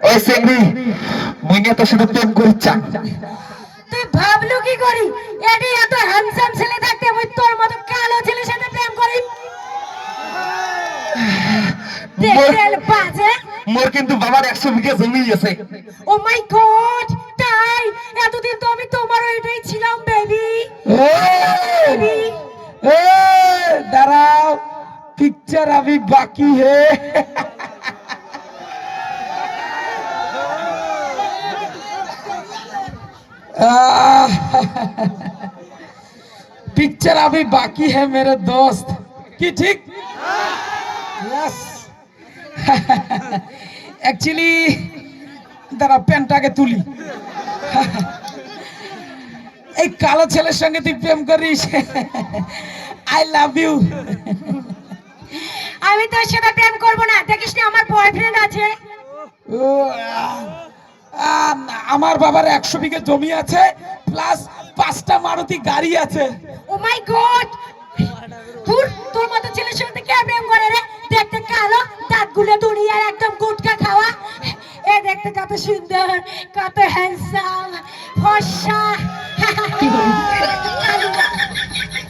ওই সিংড়ি মুই না তোর সাথে প্রেম করছা তুই ভাবলু কি করি এডি এত হ্যান্ডসাম ছেলে থাকতে আমি তোর মতো কালো ছেলের সাথে প্রেম করি দেখেল বাজে মোর কিন্তু বাবার 100 বিঘা জমি আছে ও মাই গড তাই এতদিন তো আমি তোমার ওইটাই ছিলাম বেবি ए डराओ पिक्चर अभी बाकी है पिक्चर अभी बाकी है मेरे दोस्त की ठीक यस एक्चुअली दादा पेंटाके तुली এই কালো ছেলের সঙ্গে তুই প্রেম করিস আই লাভ ইউ আমি তোর সাথে প্রেম করব না দেখিস না আমার বয়ফ্রেন্ড আছে আমার বাবার 100 বিঘা জমি আছে প্লাস 5টা মারুতি গাড়ি আছে ও মাই গড তোর মতো ছেলের সাথে কে প্রেম করে রে দেখতে কালো দাঁতগুলো দুনিয়ার একদম গুটকা খাওয়া এ দেখতে কত সুন্দর কত হ্যান্ডসাম ফর্সা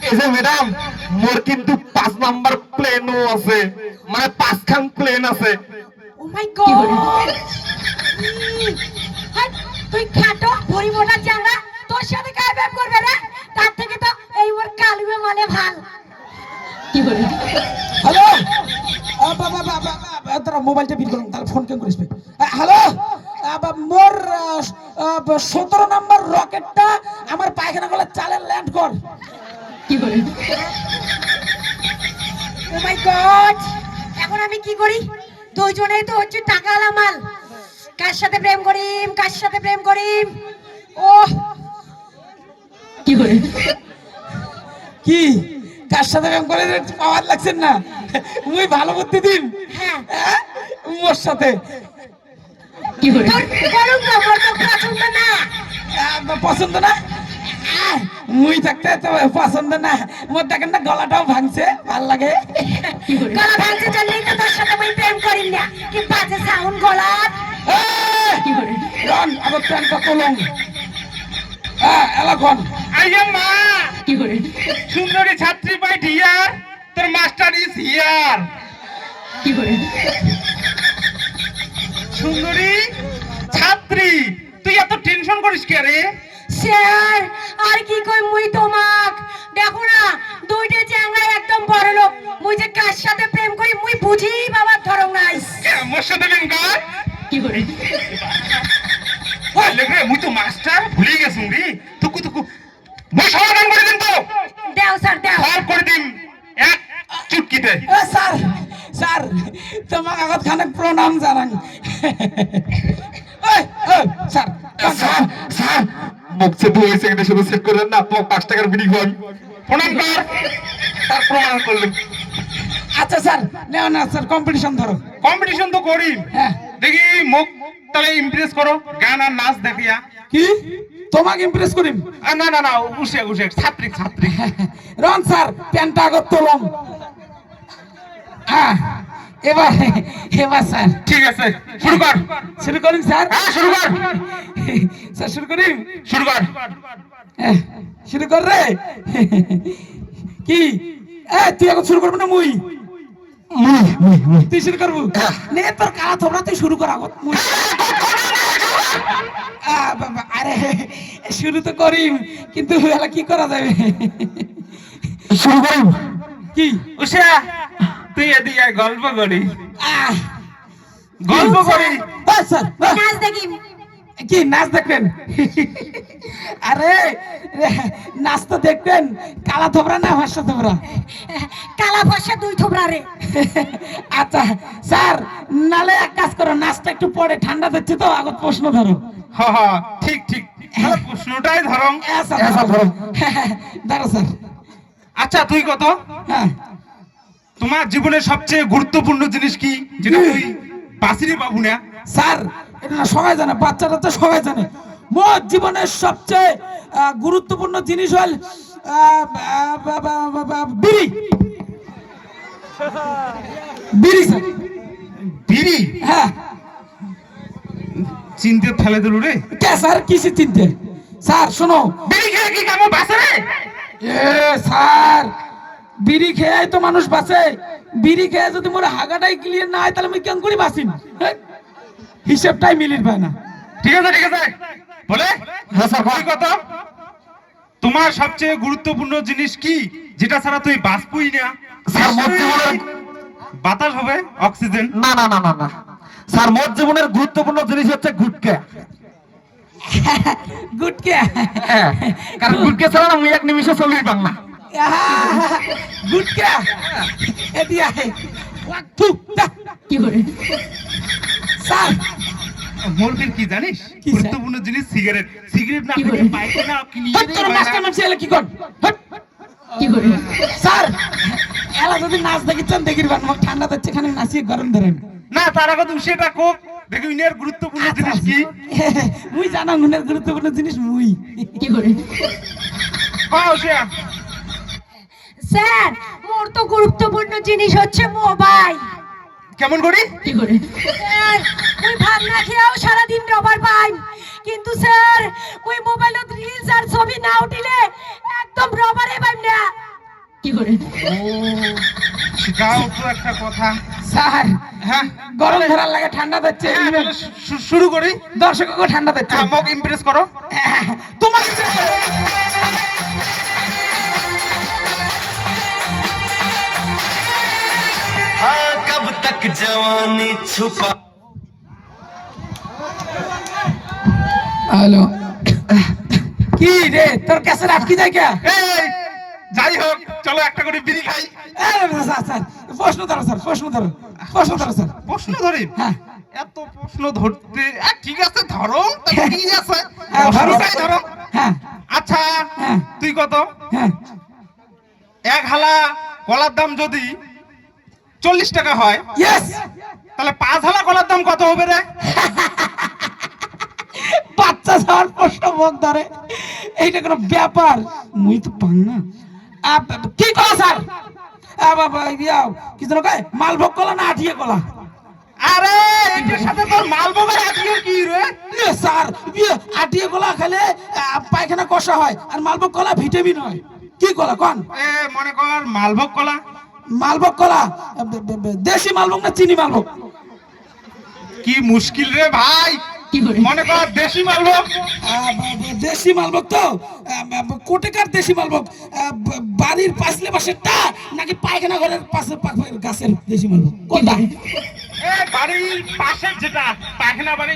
এই যে ম্যাডাম মোর কিন্তু 5 নাম্বার প্লেনও আছে মানে 5 খান প্লেন আছে ও মাই গড তুই খাটো ভরি মোটা চাঙ্গা তোর সাথে কাজ ব্যাপ করবে রে তার থেকে তো এই ওর কালুয়ে মানে ভাল কি বলে হ্যালো বাবা বাবা তোরা মোবাইলটা বিল করুন তাহলে ফোন কেন করিস হ্যালো মোর 17 নাম্বার রকেটটা আমার পায়খানা গলা চালে ল্যান্ড কর কি বলে ও মাই গড এখন আমি কি করি দুইজনেই তো হচ্ছে টাকাওয়ালা মাল কার সাথে প্রেম করিম ও কি করে কি কার সাথে প্রেম করে পাওয়ার লাগছেন না মুই ভালো বুদ্ধি দিন হ্যাঁ মোর সাথে কি করে করুন না মোর তো পছন্দ না পছন্দ না মুই থাকতে তো পছন্দ না মোর দেখেন না গলাটাও ভাঙছে ভাল লাগে গলা ভাঙছে জন্যই তো তোর সাথে আমি প্রেম করি না কি বাজে সাউন্ড গলার কি করে রন আবার প্যান্টটা তোলং এলাকন আইয়া মা কি করে সুন্দরী ছাত্রী বাই ডিয়ার তোর মাস্টার ইজ হিয়ার কি করে সুন্দরী ছাত্রী তুই এত টেনশন করিস কে রে স্যার আর কি কই মুই তোমাক দেখো না দুইটা চ্যাংড়া একদম বড় লোক মুই যে কার সাথে প্রেম করি মুই বুঝি বাবার ধরং নাই মোর সাথে প্রেম কর কি করে ওই লেগে মুই তো মাস্টার ভুলে গেছুম রে তুকু মুই সমাধান করে দিন তো দেও স্যার দেও সলভ করে দিন এক চুটকিতে স্যার স্যার তোমাকে আগত খানে প্রণাম জানান স্যার স্যার মুখ সে 2 সেকেন্ডে শুধু চেক করেন না তো 5 টাকার বিড়ি খাওয়াই প্রণাম কর তার প্রমাণ করলাম আচ্ছা স্যার নেও না স্যার কম্পিটিশন ধরো কম্পিটিশন তো করি হ্যাঁ দেখি মুখ তাহলে ইমপ্রেস করো গান আর নাচ দেখিয়া কি তোমাকে ইমপ্রেস করিম না না না উসে ছাত্রী রন স্যার প্যান্টটা আগত তোলম এবার স্যার ঠিক আছে শুরু কর শুরু করিম স্যার হ্যাঁ শুরু কর স্যার শুরু করিম শুরু কর শুরু কর রে কি তুই এখন শুরু করবি না মুই তুই শুরু করবো নে তোর কালা থোবরা তুই শুরু কর আগত মুই আরে শুরু তো করিম কিন্তু এলা কি করা যাবে শুরু করিম কি উষা তুই এদিকে গল্প করি স্যার নাচ দেখি কি নাচ দেখবেন আরে নাচ তো দেখবেন কালা থোবরা না ভাষা থোবরা কালা ভাষা দুই থোবরা রে আচ্ছা স্যার নালে এক কাজ করো নাচটা একটু পরে ঠান্ডা দিচ্ছে তো আগত প্রশ্ন ধরো হ্যাঁ ঠিক প্রশ্নটাই ধরো ধরো স্যার আচ্ছা তুই কত হ্যাঁ তোমার জীবনের সবচেয়ে গুরুত্বপূর্ণ জিনিস কি যেটা তুই বাসিনি পাবো না স্যার এটা না সবাই জানে বাচ্চারা তো সবাই জানে মোর জীবনের সবচেয়ে গুরুত্বপূর্ণ জিনিস হল বিড়ি বিড়ি স্যার বিড়ি হ্যাঁ চিনতে ফেলে দিল রে। কে স্যার কিসে চিনতে? স্যার শোনো, বিড়ি খেয়ে কি কেমন বাঁচে রে? এ স্যার বিড়ি খেয়ে তো মানুষ বাঁচে। বিড়ি খেয়ে যদি মোর হাগাটাই ক্লিয়ার না হয় তাহলে আমি কেন করি বাঁচিম? হ্যাঁ? হিসেবটাই মিলির পায় না। ঠিক আছে ঠিক আছে বলে। হ্যাঁ স্যার তুই কত? তোমার সবচেয়ে গুরুত্বপূর্ণ জিনিস কি যেটা ছাড়া তুই বাঁচবই না? স্যার মোর জীবনের বাতাস হবে, অক্সিজেন। না না না না না স্যার মোর জীবনের গুরুত্বপূর্ণ জিনিস হচ্ছে গুটকা। গুটকে হ্যাঁ, কারণ গুটকা ছাড়া আমি এক নিমিষে চলিস বাংলা। গুটকে এদিয়া থু যা। কি করে স্যার মুরগির কি জানিস? কি স্যার? গুরুত্বপূর্ণ জিনিস সিগারেট। সিগারেট না কি খেলে বলে? পায়খানা হট, ক্লিয়ারই তোর হয় মাস্টার না। মানছি এলে কি কর? হট। কি করে স্যার এলা যদি নাচ দেখিচ্ছেন দেখির বান মুখ ঠান্ডা দিচ্ছে এখানে নাচিয়ে গরম ধরেন। না তার আগে তুমি সেটা কোক দেখি ইনের গুরুত্বপূর্ণ জিনিস কি? মুই জানা গুণের গুরুত্বপূর্ণ জিনিস মুই। কি করে পাও সে স্যার মোর তো গুরুত্বপূর্ণ জিনিস হচ্ছে মোবাইল। কেমন করি? কি করে স্যার ওই ভাবনা খেয়েও সারাদিন রবার পাই, কিন্তু স্যার ওই মোবাইলত রিলস আর ছবি না উঠিলে একদম রবারে পাই না। কি করে সেটাও তো একটা কথা। স্যার হ্যাঁ গরম ধরার লাগে ঠান্ডা দিচ্ছে হ্যাঁ, তাহলে শুরু করি। দর্শককে ঠান্ডা দিচ্ছে। আমাকে ইমপ্রেস করো। তোমার कब तक जवानी छुपा। হ্যালো কি রে তোর কাছে রাখি যায় কে? এই যাই হোক চলো একটা করে বিড়ি খাই। স্যার স্যার প্রশ্ন ধরো স্যার, প্রশ্ন ধরো, প্রশ্ন ধরো স্যার। প্রশ্ন ধরি? হ্যাঁ এত প্রশ্ন ধরতে ঠিক আছে ধরো, তাতে কি আছে? হ্যাঁ, ধরো। প্রশ্নটাই ধরো। হ্যাঁ আচ্ছা হ্যাঁ। তুই কত? হ্যাঁ এক হালা কলার দাম যদি 40 টাকা হয় ইয়েস তাহলে 5 হালা কলার দাম কত হবে রে? বাচ্চা যাওয়ার প্রশ্ন মুখ ধরে, এইটা কোনো ব্যাপার? মুই তো পাং না। কি কলা স্যার? বাবা ইয়াও কি যেন কয় মালভোগ কলা না আঠিয়ে কলা? আরে এটার সাথে তোর মালভোগের আজকে কি রে? এ স্যার আঠিয়ে কলা খেলে পায়খানা কষা হয়, আর মালভোগ কলা ভিটামিন হয়। কি কলা কোন? এ মনে কর মালভোগ কলা। মালভোগ কলা দেশি মালভোগ না চিনি মালভোগ? কি মুশকিল রে ভাই। কি করে মনে কর দেশি মালভোগ। দেশি মালভোগ তো কোটেকার দেশি মালভোগ বাড়ির পাশলে পাশেরটা নাকি পায়খানা ঘরের পাশে গাছের দেশি মালভোগ কোনটা? এ বাড়ির পাশে যেটা পায়খানা বাড়ি।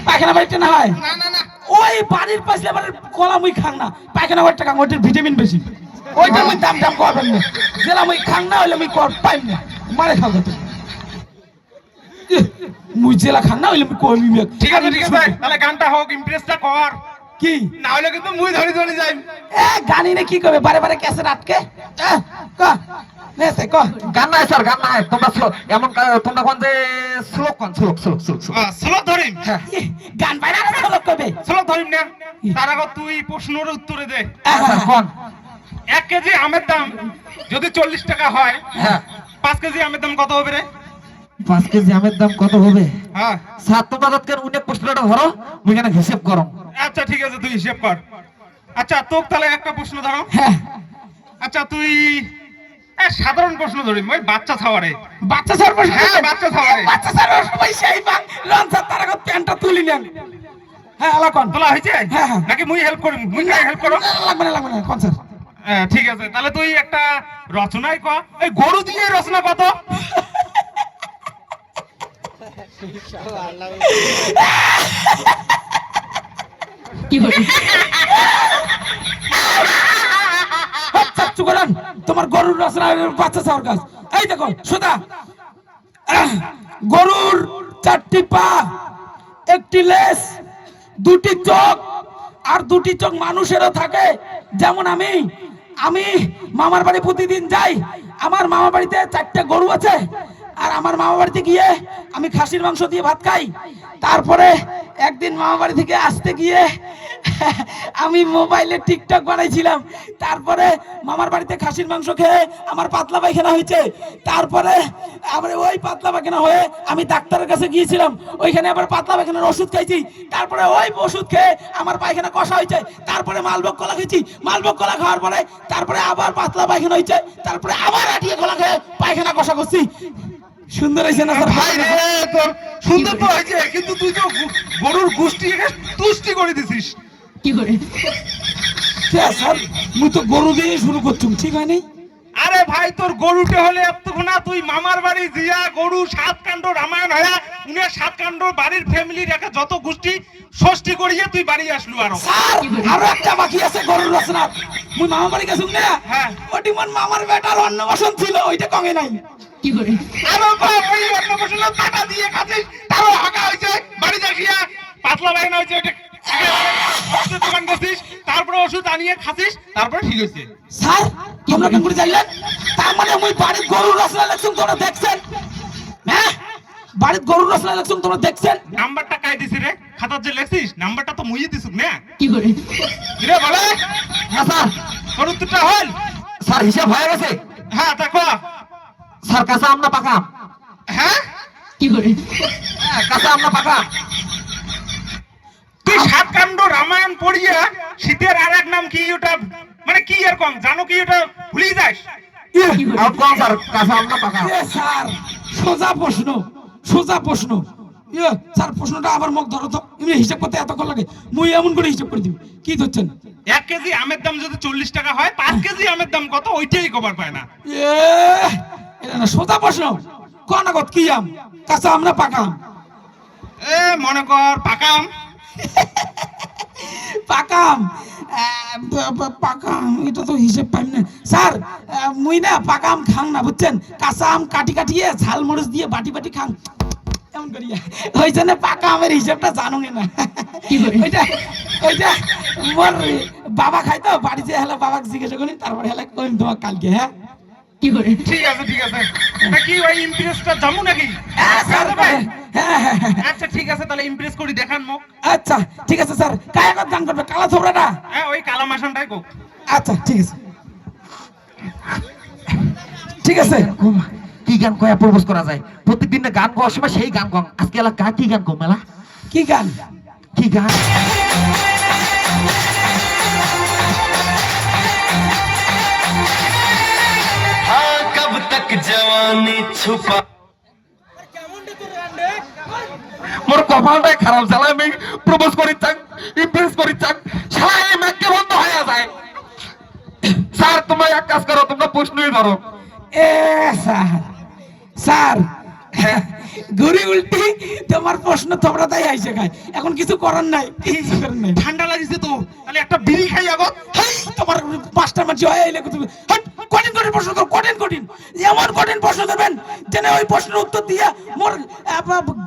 পায়খানা বাড়িটা না হয় না না না ওই বাড়ির পাশলে বাড়ির কলা মুই খাং না, পায়খানা বাড়িটা খাং, ওইটার ভিটামিন বেশি, ওইটা মুই দাম দাম করবেন না। যেটা মুই খাং না হইলে মুই কর পাইম না, মারে খাও তো মুই জেলা খাং না হইলে মুই কইমি। ঠিক আছে ঠিক আছে তাহলে গানটা হোক, ইমপ্রেসটা কর, কি না হলে কিন্তু মুই ধরে ধরে যাই। গানি নে কি করবে বারে বারে ক্যাসেট আটকে ক নেছে ক গান নাই স্যার, গান নাই। তোমরা এমন তোমরা কোন যে শ্লোক কোন শ্লোক শ্লোক শ্লোক শ্লোক। স্লো ধরিম। হ্যাঁ গান বাইরে আর চলক কবে? স্লো ধরিম না। তার আগে তুই প্রশ্নের উত্তরে দে। স্যার কোন? 1 কেজি আমের দাম যদি 40 টাকা হয়, হ্যাঁ 5 কেজি আমের দাম কত হবে রে? 5 কেজি আমের দাম কত হবে? হ্যাঁ স্যার তোমরা আজকে উনি প্রশ্নটা ধরো, মুই কেন হিসাব করো। আচ্ছা ঠিক আছে তুই হিসাব কর। আচ্ছা তোক তাহলে একটা প্রশ্ন ধরো। হ্যাঁ আচ্ছা তুই সাধারণ প্রশ্ন ধরিম, ওই বাচ্চা ছাওয়ারে। বাচ্চা স্যার বসে হ্যাঁ বাচ্চা ছাওয়ারে। বাচ্চা স্যার সবাই সেই বাং লন স্যার তার আগে প্যান্টটা তুলি নেন। হ্যাঁ আলা কোন তোলা হয়েছে হ্যাঁ, হ্যাঁ। নাকি মুই হেল্প করিম? মুই হেল্প করো। লাগবে না কোন স্যার? ঠিক আছে তাহলে তুই একটা রচনাই কর। এই গরু দিয়ে রচনা কত? কি করে চাচ্চু করেন তোমার গরুর রচনা বাচ্চা স্যার কাজ। এই দেখো সুদা গরুর 4টি পা, 1টি লেজ, 2টি চোখ, আর 2টি চোখ মানুষেরও থাকে। যেমন আমি মামার বাড়ি প্রতিদিন যাই, আমার মামার বাড়িতে 4টে গরু আছে আর আমার মামা বাড়িতে গিয়ে আমি খাসির মাংস দিয়ে ভাত খাই। তারপরে একদিন মামা বাড়ি থেকে আসতে গিয়ে আমি মোবাইলে টিকটক বানাইছিলাম। তারপরে মামার বাড়িতে খাসির মাংস খেয়ে আমার পাতলা পায়খানা হয়েছে। তারপরে আবার ওই পাতলা পায়খানা হয়ে আমি ডাক্তারের কাছে গিয়েছিলাম, ওইখানে আবার পাতলা পায়খানার ওষুধ খাইছি। তারপরে ওই ওষুধ খেয়ে আমার পায়খানা কষা হয়েছে। তারপরে মালভোগ কলা খেয়েছি, মালভোগ কলা খাওয়ার পরে তারপরে আবার পাতলা পায়খানা হয়েছে। তারপরে আবার আটিয়ে কলা খেয়ে পায়খানা কষা করছি। সুন্দর হয়েছে না স্যার? ভাই রে, তোর সুন্দর তো হয়েছে, কিন্তু তুই তো গরুর গোষ্ঠী তুষ্টি করে দিছিস। স্যার মুই তো গরু দিয়ে শুরু করছুম, ঠিক হয় নাই? আরে ভাই, তোর গরুটে হলে এতক্ষণ তুই মামার বাড়ি দিয়া গরু 7 কাণ্ড রামায়ণ হয়া উনি 7 কাণ্ড বাড়ির ফ্যামিলির একটা যত গোষ্ঠী ষষ্ঠী করিয়ে তুই বাড়ি আসলু। স্যার আরো একটা বাকি আছে গরুর রচনা। মুই মামা বাড়ি গেছুম না, হ্যাঁ। ওটি মন মামার বেটার অন্নপ্রাশন ছিল, ওইটা কমে নাই। আরো ওই অন্নপ্রাশনের টাকা দিয়ে খাচ্ছিস, তারও হাঁকা হয়েছে বাড়ি দেখিয়া পাতলা বাইনা হয়েছে, ওইটা ওষুধের দোকান করছিস, তারপরে ওষুধ আনিয়ে খাচ্ছিস, তারপরে ঠিক হয়েছে। স্যার তোমরা কেন করে চাইলেন? তার মানে মুই বাড়ির গরুর রচনা লেখছুম, তোমরা দেখছেন? হ্যাঁ, বাড়ির গরুর রচনা লেখছুম, তোমরা দেখছেন? নাম্বারটা কাই দিছি রে? খাতার যে লেখছিস নাম্বারটা তো মুইয়ে দিছুক না? কি রে বলে? না স্যার, তোর উত্তরটা হল? স্যার হিসাব হয়ে গেছে। হ্যাঁ দেখো। স্যার কাঁচা আম না পাকা আম? হ্যাঁ, হ্যাঁ, কাঁচা আম না পাকা আম? তুই 7 কাণ্ড রামায়ণ পড়িয়া শীতের আর এক নাম কি ওটা, মানে কি এরকম জানো কি ওটা ভুলে যাস? আর কোন স্যার, কাঁচা আম না পাকা আম? এ স্যার সোজা প্রশ্ন, সোজা প্রশ্ন। স্যার প্রশ্নটা আবার মুখ ধরো তো, এমনি হিসাব করতে এতক্ষণ লাগে, মুই এমন করে হিসাব করে দিব। কি ধরছেন? 1 কেজি আমের দাম যদি 40 টাকা হয়, 5 কেজি আমের দাম কত ওইটাই খবর পায় না। এটা না সোজা প্রশ্ন। কনাগত কি আম, কাঁচা আম না পাকা আম? এ মনে কর পাকা আম। পাকা আম, পাকা আম, এটা তো হিসেব পাই না স্যার। মুই না পাকা আম খাং না, বুঝছেন? কাঁচা আম কাটি কাটিয়ে ঝাল মরিচ দিয়ে বাটি বাটি খাং এমন করিয়া, ওই জন্য পাকা আমের হিসেবটা জানো না। ওইটা ওইটা মোর বাবা খাই তো, বাড়িতে হেলে বাবাকে জিজ্ঞাসা করি, তারপরে হেলে করি তোমার কালকে। হ্যাঁ ঠিক আছে ঠিক আছে। তা কি ওই ইমপ্রেসটা জামু নাকি? হ্যাঁ স্যার, হ্যাঁ হ্যাঁ। আচ্ছা ঠিক আছে, তাহলে ইমপ্রেস করি দেখান মুখ। আচ্ছা ঠিক আছে স্যার, কায়াগত গান করবে, কালা থোবড়াটা? হ্যাঁ, ওই কালা মাসানটাই কো। আচ্ছা ঠিক আছে ঠিক আছে। কি গান কয়া প্রপোজ করা যায়? প্রত্যেকদিন না গান গাওয়ার সময় সেই গান গান, আজকে এলাকা কি গান গো মেলা? কি গান? কি গান? हाँ कब तक जवानी छुपा। মোর কপালটাই খারাপ, শালা আমি প্রপোজ করি চাক, ইমপ্রেস করি চাক, শালা এই ম্যাকে বন্ধ হয়ে যায়। স্যার তোমরা এক কাজ করো, তোমরা প্রশ্নই ধরো। এ স্যার, স্যার ঘুরি উল্টি তোমার প্রশ্ন তোমরা তাই আইসে খায়, এখন কিছু করার নাই, কিছু করার নাই। ঠান্ডা লাগিছে তো, তাহলে একটা বিড়ি খাই আগত। হেই, তোমার পাঁচটা মাঝে হয়ে এলে তুমি কঠিন কঠিন প্রশ্ন করো, কঠিন কঠিন, এমন কঠিন প্রশ্ন দেবেন যেন ওই প্রশ্নের উত্তর দিয়ে মোর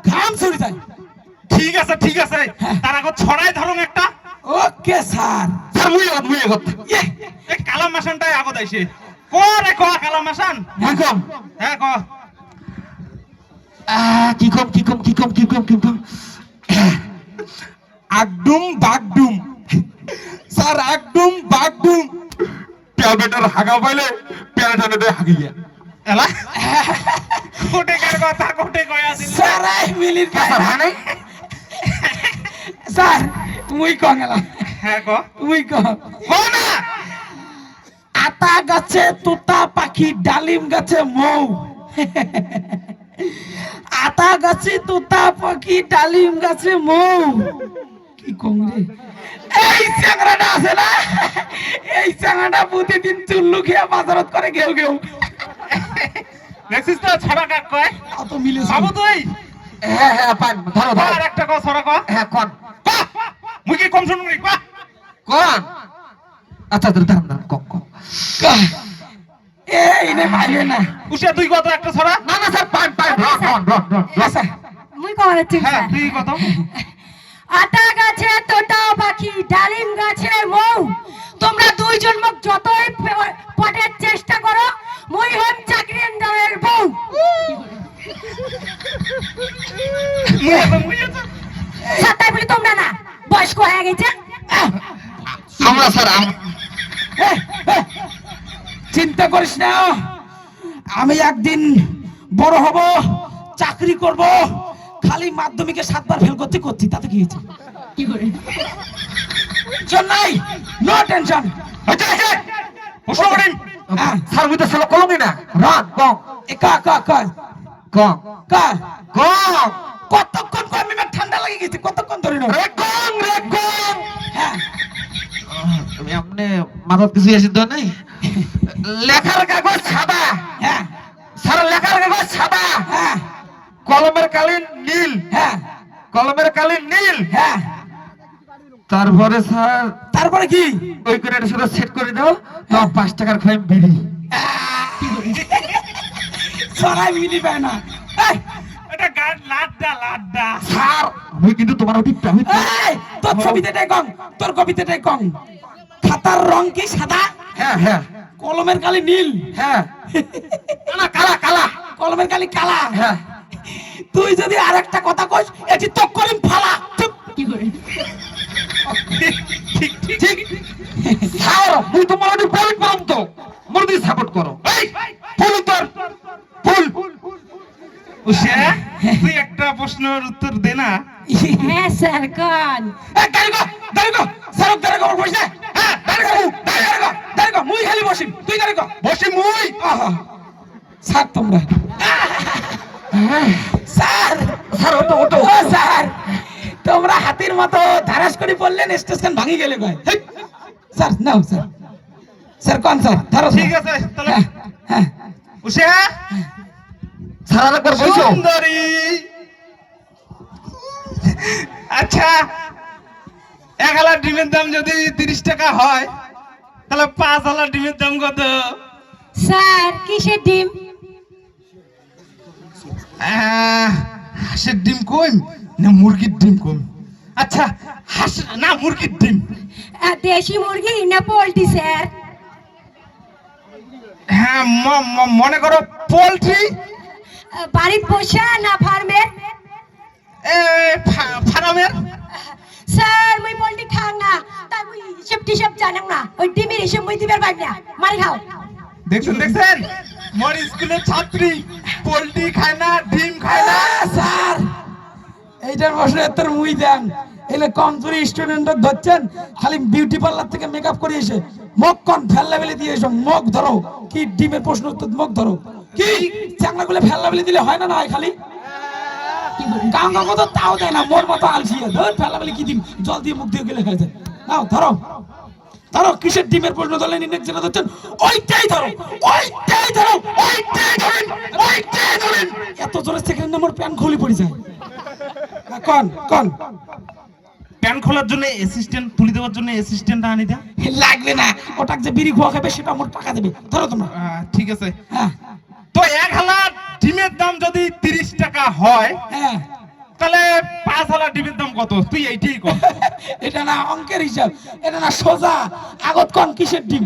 ঘাম ছড়ে যায়। ঠিক আছে তার আগত ছড়াই ধরুন একটা। Okay sir. স্যার মুই আগত এই কালা মাসানটাই আগত আইছে। ক রে ক কালা মাসান। কি কম? হ্যাঁ ক। কি কম? আগডুম বাগডুম। স্যার একদম বাগডুম। প্যাবেটার হাগা পাইলে প্যারাটানে দে হাগিয়া এলা কোটে কার কথা কোটে কয়া দিল। স্যার আই মিলির স্যার কথা মানে স্যার মুই কঙ্গলা। হ্যাঁ ক। মুই ক না আতা গাছে তোতা পাখি, ডালিম গাছে মৌ। আতা গাছে তোতা পাখি, ডালিম গাছে মৌ। কি কংরে এই চ্যাংড়াটা আছে না, এই চ্যাংড়াটা প্রতিদিন চুল্লু খেয়ে বাজারত করে গেউ গেউ। দেখছিস তো ছড়া কাক কয়? অত মিলে বাবু তুই হ্যাঁ পান ধরো ধরো। আর একটা ক ছড়া ক। হ্যাঁ কোন মুই কি কম শুনুন রে ক। কোন? আচ্ছা দাঁড়ান কম এই নে পাইলে না। উষা তুই কত একটা ছড়া? না স্যার পান রন আচ্ছা মুই কমারে ঠিক হ্যাঁ তুই কত? আতা গাছে তোতা পাখি, ডালিম গাছে মৌ। তোমরা দুইজন মুখ যতই পটের চেষ্টা করো, মুই হম চাকরির বউ। স্যার তাই বলি তোমরা না বয়স্ক হয়ে গেছে। আমরা স্যার চিন্তা করিস না, আমি একদিন বড় হব, চাকরি করব, খালি মাধ্যমিকে 7 বার ফেল করছি, তাতে কি হয়েছে? কি করে নাই, নো টেনশন। প্রশ্ন করেন স্যার বুঝতে ছিল কলমি না রান কম কা কা কা কম কা কম কতক্ষণ কম, আমি ঠান্ডা লাগে গেছে, কতক্ষণ ধরে না? রে কম হ্যাঁ, তুমি আপনি মাথার কিছু এসে তো নাই লেখার কাগজ সাদা হ্যাঁ, স্যার লেখার কাগজ সাদা হ্যাঁ, কলমের কালি নীল হ্যাঁ, কলমের কালি নীল হ্যাঁ। তারপরে স্যার তারপরে কি? ওই করে এটা শুধু সেট করে দাও তাও 5 টাকার খয়েম বিড়ি সরাই মিলি পায় না। এই, এটা গান লাড্ডা স্যার আমি কিন্তু তোমার অতি প্রেমিক এই, তোর ছবিটাই কম, তোর কবিতাটাই কম। খাতার রং কি সাদা, হ্যাঁ হ্যাঁ কলমের কালি নীল, হ্যাঁ না কালা কালা কলমের কালি কালা। হ্যাঁ তুই যদি আরেকটা কথা কইস, এটি তো করিম ফালা। চুপ। কি করে ঠিক। স্যার তুই তোমার অতি প্রেমিক পাম তো মুরদি সাপোর্ট করো এই ফুল উত্তর ফুল উষা তুই একটা প্রশ্নের উত্তর দে না। হ্যাঁ স্যার কোন এই, দাঁড়িয়ে গো, স্যার দাঁড়িয়ে গো, বসিস না। হ্যাঁ, দাঁড়িয়ে গো, মুই খালি বসিম, তুই দাঁড়িয়ে গো। বসে মুই আহা, স্যার তোমরা, স্যার স্যার ওটো ওটো ও স্যার, তোমরা হাতির মতো ধারাস করে পড়লেন, স্টেশন ভাঙি গেলে কয়। হেই, স্যার নাও স্যার, স্যার কোন স্যার ধারো। ঠিক আছে তাহলে হ্যাঁ, হ্যাঁ। উষা স্যার আরেকবার বলছো সুন্দরী। আচ্ছা 1 হালা ডিমের দাম যদি 30 টাকা হয় তাহলে 5 হালা ডিমের দাম কত? স্যার কিসের ডিম? হাঁসের ডিম কম না মুরগির ডিম কম? আচ্ছা হাঁস না মুরগির ডিম? দেশি মুরগি না পোল্ট্রি স্যার? হ্যাঁ মনে করো পোল্ট্রি। বাড়ির পোষা না ফার্মের? ফার্মের। স্যার মুই পোল্ট্রি খাও না, তাই মুই হিসেব টিসেব জানাম না, ওই ডিমের হিসেব মুই দিবার পারি না, মারি খাও। দেখছেন মোর স্কুলের ছাত্রী পোল্ট্রি খায় না, ডিম খায় না। স্যার এইটার বসে তোর মুই দেন, এলে কমজোরি স্টুডেন্টরা ধরছেন, খালি বিউটি পার্লার থেকে মেকআপ করে এসে মুখ কোন ফেল লেভেলে দিয়ে এসো, মুখ ধরো। কি ডিমের প্রশ্ন উত্তর, মুখ ধরো। কি চাংলাগুলো ফেল লেভেলে দিলে হয় না, না হয় খালি গাঙ্গা মতো তাও দেয় না, মোর মতো আলসিয়ে ধর ফেল লেভেলে কি ডিম জল দিয়ে মুখ দিয়ে গেলে হয়ে যায়। নাও ধরো ধরো, কিসের ডিমের প্রশ্ন ধরলে নিনেক যেটা ধরছেন ওইটাই ধরো, ওইটাই ধরো, ওইটাই ধরেন, ওইটাই ধরেন। এত জোরে সেকেন্ড নম্বর প্যান খুলে পড়ে যায়। কোন কোন প্যান খোলার জন্য অ্যাসিস্ট্যান্ট, তুলি দেওয়ার জন্য অ্যাসিস্ট্যান্ট আনি দা। লাগবে না, ওটাকে যে বিড়ি খোয়া খাবে সেটা আমার টাকা দেবে। ধরো তোমরা। ঠিক আছে। হ্যাঁ তো 1 হালা ডিমের দাম যদি 30 টাকা হয় হ্যাঁ, তাহলে 5 হালা ডিমের দাম কত? তুই এইটাই কর। এটা না অঙ্কের হিসাব, এটা না সোজা। আগত কোন কিসের ডিম?